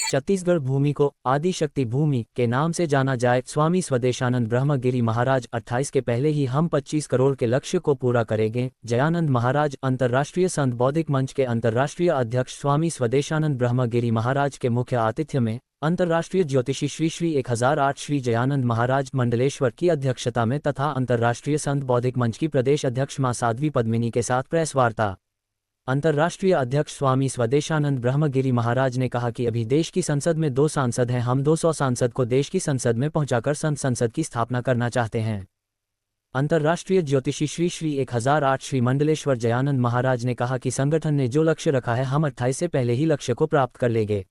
छत्तीसगढ़ भूमि को आदि शक्ति भूमि के नाम से जाना जाए। स्वामी स्वदेशानंद ब्रह्मगिरी महाराज 28 के पहले ही हम 25 करोड़ के लक्ष्य को पूरा करेंगे। जयानंद महाराज अंतर्राष्ट्रीय संत बौद्धिक मंच के अंतर्राष्ट्रीय अध्यक्ष स्वामी स्वदेशानंद ब्रह्मगिरी महाराज के मुख्य आतिथ्य में अंतर्राष्ट्रीय ज्योतिषी श्री श्री 1008 श्री जयानंद महाराज मंडलेश्वर की अध्यक्षता में तथा अंतर्राष्ट्रीय संत बौद्धिक मंच की प्रदेश अध्यक्ष मां साध्वी पद्मिनी के साथ प्रेस वार्ता। अंतर्राष्ट्रीय अध्यक्ष स्वामी स्वदेशानंद ब्रह्मगिरी महाराज ने कहा कि अभी देश की संसद में 2 सांसद हैं, हम 200 सांसद को देश की संसद में पहुंचाकर संत संसद की स्थापना करना चाहते हैं। अंतर्राष्ट्रीय ज्योतिषी श्री श्री 1008 श्री मंडलेश्वर जयानंद महाराज ने कहा कि संगठन ने जो लक्ष्य रखा है हम 28 से पहले ही लक्ष्य को प्राप्त कर लेंगे।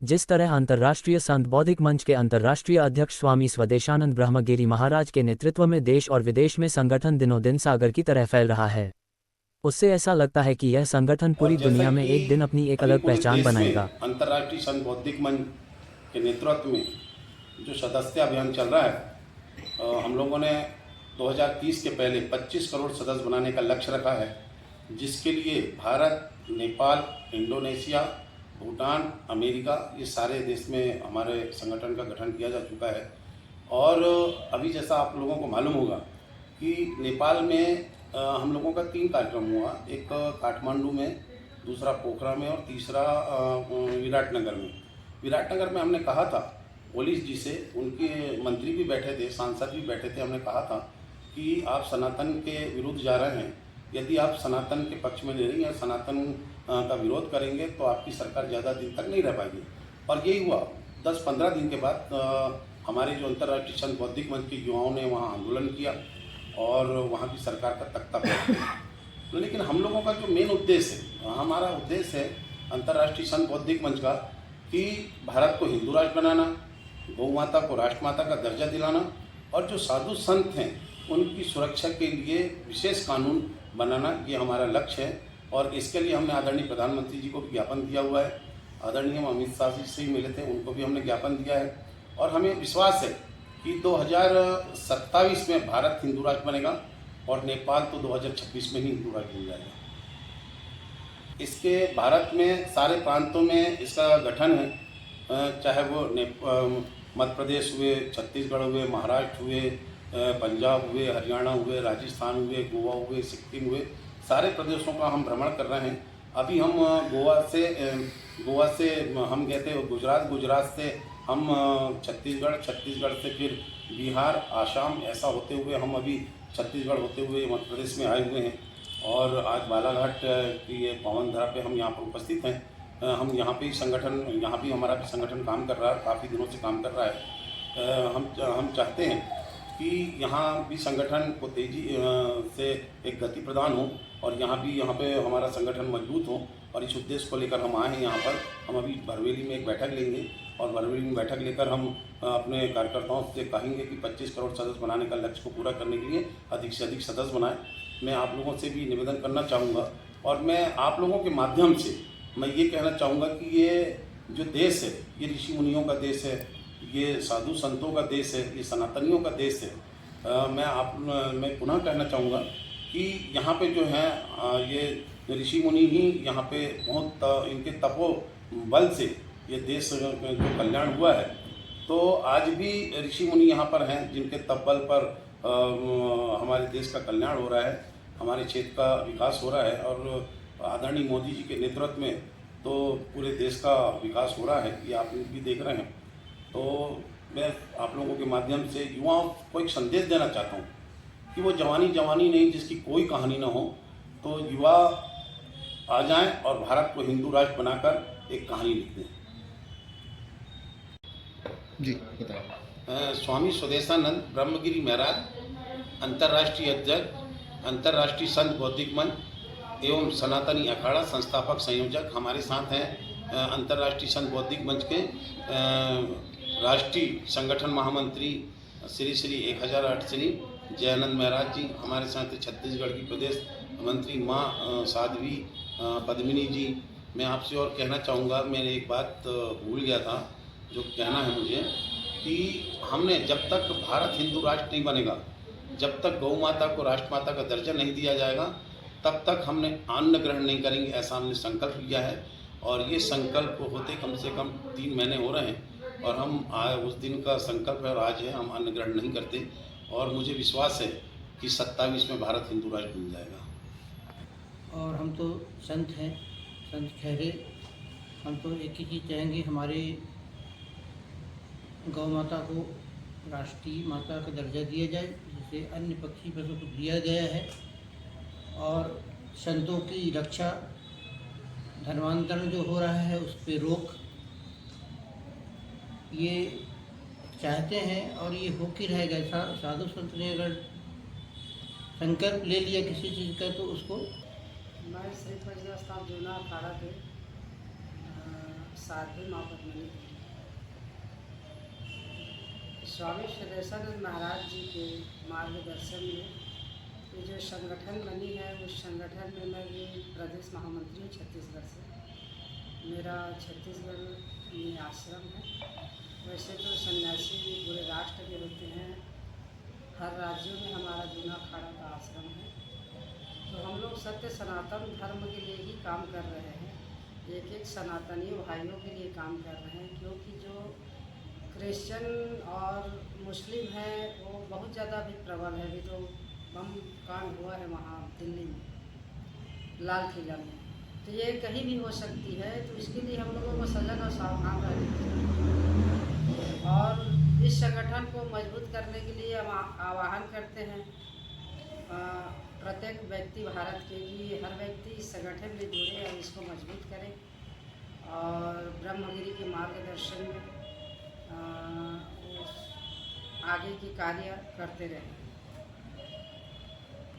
जिस तरह अंतर्राष्ट्रीय संत बौद्धिक मंच के अंतर्राष्ट्रीय अध्यक्ष स्वामी स्वदेशानंद ब्रह्मगिरी महाराज के नेतृत्व में देश और विदेश में संगठन दिनों दिन सागर की तरह फैल रहा है, उससे ऐसा लगता है कि यह संगठन पूरी दुनिया में एक दिन अपनी एक अलग पहचान बनाएगा। अंतर्राष्ट्रीय संत बौद्धिक मंच के नेतृत्व में जो सदस्य अभियान चल रहा है, हम लोगों ने 2030 के पहले 25 करोड़ सदस्य बनाने का लक्ष्य रखा है, जिसके लिए भारत, नेपाल, इंडोनेशिया, भूटान, अमेरिका, ये सारे देश में हमारे संगठन का गठन किया जा चुका है। और अभी जैसा आप लोगों को मालूम होगा कि नेपाल में हम लोगों का 3 कार्यक्रम हुआ, एक काठमांडू में, दूसरा पोखरा में और तीसरा विराटनगर में। विराटनगर में हमने कहा था पुलिस जी से, उनके मंत्री भी बैठे थे, सांसद भी बैठे थे, हमने कहा था कि आप सनातन के विरुद्ध जा रहे हैं, यदि आप सनातन के पक्ष में ले रही हैं, सनातन का विरोध करेंगे तो आपकी सरकार ज़्यादा दिन तक नहीं रह पाएगी। और यही हुआ। 10-15 दिन के बाद हमारे जो अंतर्राष्ट्रीय संत बौद्धिक मंच के युवाओं ने वहाँ आंदोलन किया और वहाँ की सरकार का तख्ता पलट दिया। लेकिन हम लोगों का जो मेन उद्देश्य है, हमारा उद्देश्य है अंतर्राष्ट्रीय संत बौद्धिक मंच का कि भारत को हिंदू राष्ट्र बनाना, गौ माता को राष्ट्रमाता का दर्जा दिलाना और जो साधु संत हैं उनकी सुरक्षा के लिए विशेष कानून बनाना, ये हमारा लक्ष्य है। और इसके लिए हमने आदरणीय प्रधानमंत्री जी को भी ज्ञापन दिया हुआ है, आदरणीय अमित शाह जी से ही मिले थे, उनको भी हमने ज्ञापन दिया है। और हमें विश्वास है कि 2027 में भारत हिंदू राष्ट्र बनेगा और नेपाल तो 2026 में ही हिंदू राष्ट्र बन जाएगा। इसके भारत में सारे प्रांतों में इसका गठन है, चाहे वो मध्य प्रदेश हुए, छत्तीसगढ़ हुए, महाराष्ट्र हुए, पंजाब हुए, हरियाणा हुए, राजस्थान हुए, गोवा हुए, सिक्किम हुए, सारे प्रदेशों का हम भ्रमण कर रहे हैं। अभी हम गोवा से हम गए थे गुजरात से हम छत्तीसगढ़ से फिर बिहार, आसाम, ऐसा होते हुए हम अभी छत्तीसगढ़ होते हुए मध्य प्रदेश में आए हुए हैं। और आज बालाघाट की ये पावन धरा पे हम यहाँ पर उपस्थित हैं। हम यहाँ पे यहाँ भी हमारा भी संगठन काम कर रहा है, काफ़ी दिनों से काम कर रहा है। हम चाहते हैं कि यहाँ भी संगठन को तेज़ी से एक गति प्रदान हो और यहाँ पे हमारा संगठन मजबूत हो। और इस उद्देश्य को लेकर हम आए हैं यहाँ पर। हम अभी बरवेली में एक बैठक लेंगे और बरवेली में बैठक लेकर हम अपने कार्यकर्ताओं से कहेंगे कि 25 करोड़ सदस्य बनाने का लक्ष्य को पूरा करने के लिए अधिक से अधिक सदस्य बनाएं। मैं आप लोगों से भी निवेदन करना चाहूँगा और मैं आप लोगों के माध्यम से मैं ये कहना चाहूँगा कि ये जो देश है, ये ऋषि मुनियों का देश है, ये साधु संतों का देश है, ये सनातनियों का देश है। मैं पुनः कहना चाहूँगा कि यहाँ पे जो है ये ऋषि मुनि ही यहाँ पे बहुत इनके तपो बल से ये देश जो कल्याण हुआ है। तो आज भी ऋषि मुनि यहाँ पर हैं जिनके तप बल पर हमारे देश का कल्याण हो रहा है, हमारे क्षेत्र का विकास हो रहा है। और आदरणीय मोदी जी के नेतृत्व में तो पूरे देश का विकास हो रहा है, ये आप भी देख रहे हैं। तो मैं आप लोगों के माध्यम से युवाओं को एक संदेश देना चाहता हूँ कि वो जवानी नहीं जिसकी कोई कहानी ना हो, तो युवा आ जाएं और भारत को हिंदू राष्ट्र बनाकर एक कहानी लिख दें। जी बताएं। स्वामी स्वदेशानंद ब्रह्मगिरी महाराज अंतर्राष्ट्रीय अध्यक्ष, अंतर्राष्ट्रीय संत बौद्धिक मंच एवं सनातनी अखाड़ा संस्थापक संयोजक हमारे साथ हैं। अंतर्राष्ट्रीय संत बौद्धिक मंच के राष्ट्रीय संगठन महामंत्री श्री श्री 1008 श्री जयानंद महाराज जी हमारे साथ, छत्तीसगढ़ की प्रदेश मंत्री माँ साध्वी पद्मिनी जी। मैं आपसे और कहना चाहूँगा, मैंने एक बात भूल गया था जो कहना है मुझे, कि हमने जब तक भारत हिंदू राष्ट्र नहीं बनेगा, जब तक गौ माता को राष्ट्रमाता का दर्जा नहीं दिया जाएगा, तब तक हमने अन्न ग्रहण नहीं करेंगे, ऐसा हमने संकल्प लिया है। और ये संकल्प होते कम से कम 3 महीने हो रहे हैं और हम उस दिन का संकल्प है और आज है, हम अन्न ग्रहण नहीं करते और मुझे विश्वास है कि 27 में भारत हिंदू राष्ट्र बन जाएगा। और हम तो संत हैं, संत ठहरे। हम तो एक ही चीज़ चाहेंगे, हमारे गौ माता को राष्ट्रीय माता का दर्जा दिया जाए, जिसे अन्य पक्षी पशु को दिया गया है। और संतों की रक्षा, धर्मांतरण जो हो रहा है उस पर रोक, ये चाहते हैं और ये हो के रहेगा। साधु संत ने अगर संकल्प ले लिया किसी चीज़ का तो उसको। मैं श्री परिजा स्थान जूना अखाड़ा के साध्वी माँ पद्मनी स्वामी सदेशानंद महाराज जी के मार्गदर्शन में ये जो संगठन बनी है, उस संगठन में मैं भी प्रदेश महामंत्री हूँ छत्तीसगढ़ से। मेरा छत्तीसगढ़ में आश्रम है। वैसे तो सन्यासी भी पूरे राष्ट्र के होते हैं, हर राज्यों में हमारा जूना अखाड़ा का आश्रम है। तो हम लोग सत्य सनातन धर्म के लिए ही काम कर रहे हैं, एक एक सनातनी भाइयों के लिए काम कर रहे हैं, क्योंकि जो क्रिश्चियन और मुस्लिम है वो बहुत ज़्यादा अभी प्रबल है। अभी तो बम कांड हुआ है वहाँ दिल्ली में, लाल किला में, तो ये कहीं भी हो सकती है। तो इसके लिए हम लोगों को सजग और सावधान रहना चाहिए और इस संगठन को मजबूत करने के लिए हम आह्वान करते हैं प्रत्येक व्यक्ति भारत के कि हर व्यक्ति इस संगठन में जुड़े और इसको मजबूत करें और ब्रह्मगिरी के मार्गदर्शन में आगे की कार्य करते रहें।